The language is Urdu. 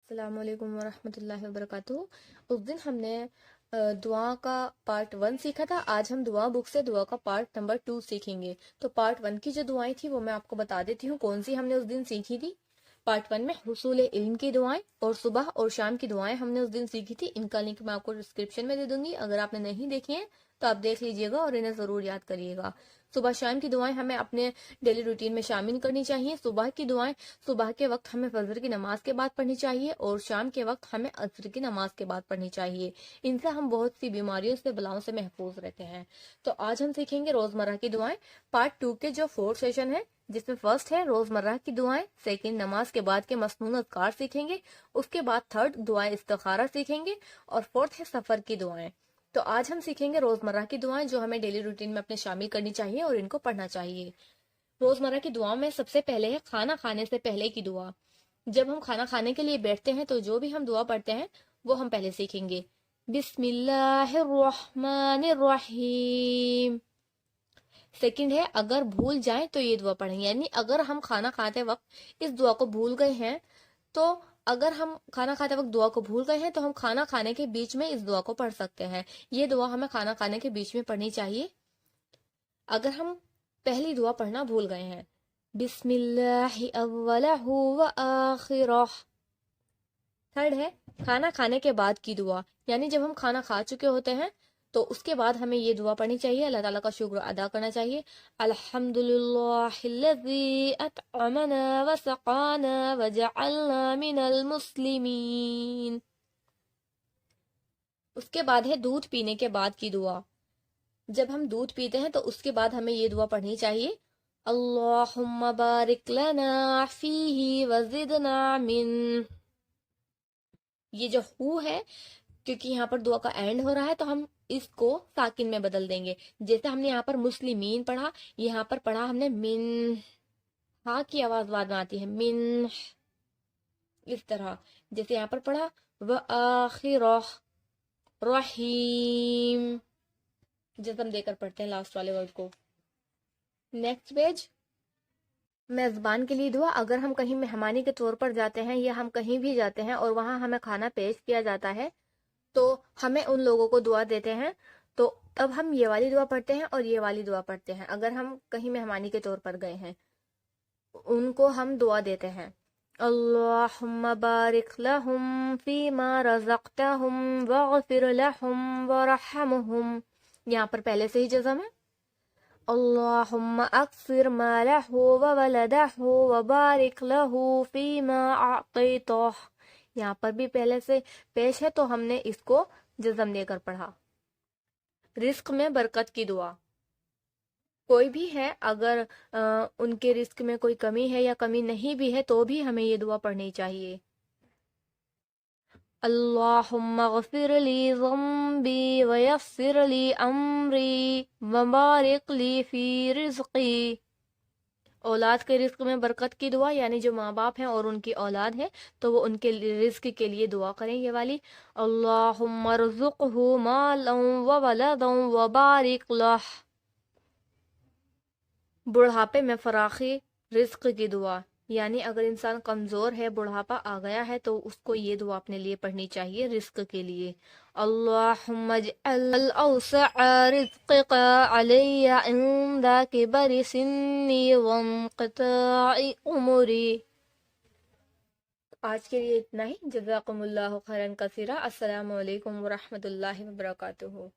السلام علیکم ورحمۃ اللہ وبرکاتہ۔ اس دن ہم نے دعا کا پارٹ 1 سیکھا تھا۔ آج ہم دعا بک سے دعا کا پارٹ نمبر 2 سیکھیں گے۔ تو پارٹ 1 کی جو دعائیں تھی وہ میں آپ کو بتا دیتی ہوں کون سی ہم نے اس دن سیکھی تھی۔ پارٹ 1 میں حصول علم کی دعائیں اور صبح اور شام کی دعائیں ہم نے اس دن سیکھی تھی۔ ان کا لنک میں آپ کو ڈسکرپشن میں دے دوں گی، اگر آپ نے نہیں دیکھی ہیں تو آپ دیکھ لیجئے گا اور انہیں ضرور یاد کریے گا۔ صبح شام کی دعائیں ہمیں اپنے ڈیلی روٹین میں شامل کرنی چاہیے۔ صبح کی دعائیں صبح کے وقت ہمیں فجر کی نماز کے بعد پڑھنی چاہیے اور شام کے وقت ہمیں عصر کی نماز کے بعد پڑھنی چاہیے۔ ان سے ہم بہت سی بیماریوں سے بلاؤں سے محفوظ رہتے ہیں۔ تو آج ہم سیکھیں گے روزمرہ کی دعائیں۔ پارٹ 2 کے جو 4 سیشن ہے، جس میں فرسٹ ہے روزمرہ کی دعائیں، سیکنڈ نماز کے بعد کے مسنون اذکار سیکھیں گے، اس کے بعد تھرڈ دعائیں استخارہ سیکھیں گے اور فورتھ ہے سفر کی دعائیں۔ تو آج ہم سیکھیں گے روزمرہ کی دعائیں جو ہمیں ڈیلی روٹین میں اپنے شامل کرنی چاہیے اور ان کو پڑھنا چاہیے۔ روزمرہ کی دعا میں سب سے پہلے ہے کھانا کھانے سے پہلے کی دعا۔ جب ہم کھانا کھانے کے لیے بیٹھتے ہیں تو جو بھی ہم دعا پڑھتے ہیں وہ ہم پہلے سیکھیں گے۔ بسم اللہ الرحمن الرحیم۔ سیکنڈ ہے اگر بھول جائیں تو یہ دعا پڑھیں، یعنی اگر ہم کھانا کھاتے وقت اس دعا کو بھول گئے ہیں تو اگر ہم کھانا کھاتے وقت دعا کو بھول گئے ہیں تو ہم کھانا کھانے کے بیچ میں اس دعا کو پڑھ سکتے ہیں۔ یہ دعا ہمیں کھانا کھانے کے بیچ میں پڑھنی چاہیے اگر ہم پہلی دعا پڑھنا بھول گئے ہیں۔ بسم اللہ اولہ و آخرہ۔ تھرڈ ہے کھانا کھانے کے بعد کی دعا، یعنی جب ہم کھانا کھا چکے ہوتے ہیں تو اس کے بعد ہمیں یہ دعا پڑھنی چاہیے، اللہ تعالیٰ کا شکر ادا کرنا چاہیے۔ الحمدللہ الذی اطعمنا وسقانا وجعلنا من المسلمین۔ اس کے بعد ہے دودھ پینے کے بعد کی دعا۔ جب ہم دودھ پیتے ہیں تو اس کے بعد ہمیں یہ دعا پڑھنی چاہیے، اللہم بارک لنا فیہ وزدنا من۔ یہ جو ہو ہے، کیونکہ یہاں پر دعا کا اینڈ ہو رہا ہے تو ہم اس کو ساکن میں بدل دیں گے۔ جیسے ہم نے یہاں پر مسلمین پڑھا، یہاں پر پڑھا ہم نے من، ہاں کی آواز بعد میں آتی ہے، من، اس طرح جیسے یہاں پر پڑھا وآخرہ رحیم، جزم دے کر پڑھتے ہیں لاسٹ والے ورڈ کو۔ نیکسٹ پیج، میزبان کے لیے دعا۔ اگر ہم کہیں مہمانی کے طور پر جاتے ہیں یا ہم کہیں بھی جاتے ہیں اور وہاں ہمیں کھانا پیش کیا جاتا ہے تو ہمیں ان لوگوں کو دعا دیتے ہیں، تو اب ہم یہ والی دعا پڑھتے ہیں اور یہ والی دعا پڑھتے ہیں۔ اگر ہم کہیں مہمانی کے طور پر گئے ہیں ان کو ہم دعا دیتے ہیں، اللہم بارک لہم فیما رزقتہم واغفر لہم ورحمہم۔ یہاں پر پہلے سے ہی جزم ہے، اللہم اکثر مالہ وولدہ وبارک لہ فیما اعطیتہ۔ یہاں پر بھی پہلے سے پیش ہے تو ہم نے اس کو جزم دے کر پڑھا۔ رزق میں برکت کی دعا، کوئی بھی ہے اگر ان کے رزق میں کوئی کمی ہے یا کمی نہیں بھی ہے تو بھی ہمیں یہ دعا پڑھنی چاہیے، اللہم اغفر لی ذنبی ویسر لی امری وبارک لی فی رزقی۔ اولاد کے رزق میں برکت کی دعا، یعنی جو ماں باپ ہیں اور ان کی اولاد ہے تو وہ ان کے رزق کے لیے دعا کریں، یہ والی، اللہم ارزقہ مالا وولدا وبارک لہ۔ بڑھاپے میں فراخی رزق کی دعا، یعنی اگر انسان کمزور ہے، بڑھاپا آ گیا ہے تو اس کو یہ دعا اپنے لیے پڑھنی چاہیے رزق کے لیے، اللہم اجعل اوسع رزقک علی عند کبر سنی وانقطاع عمری۔ آج کے لیے اتنا ہی، جزاکم اللہ خیرا کثیرا۔ السلام علیکم ورحمۃ اللہ وبرکاتہ۔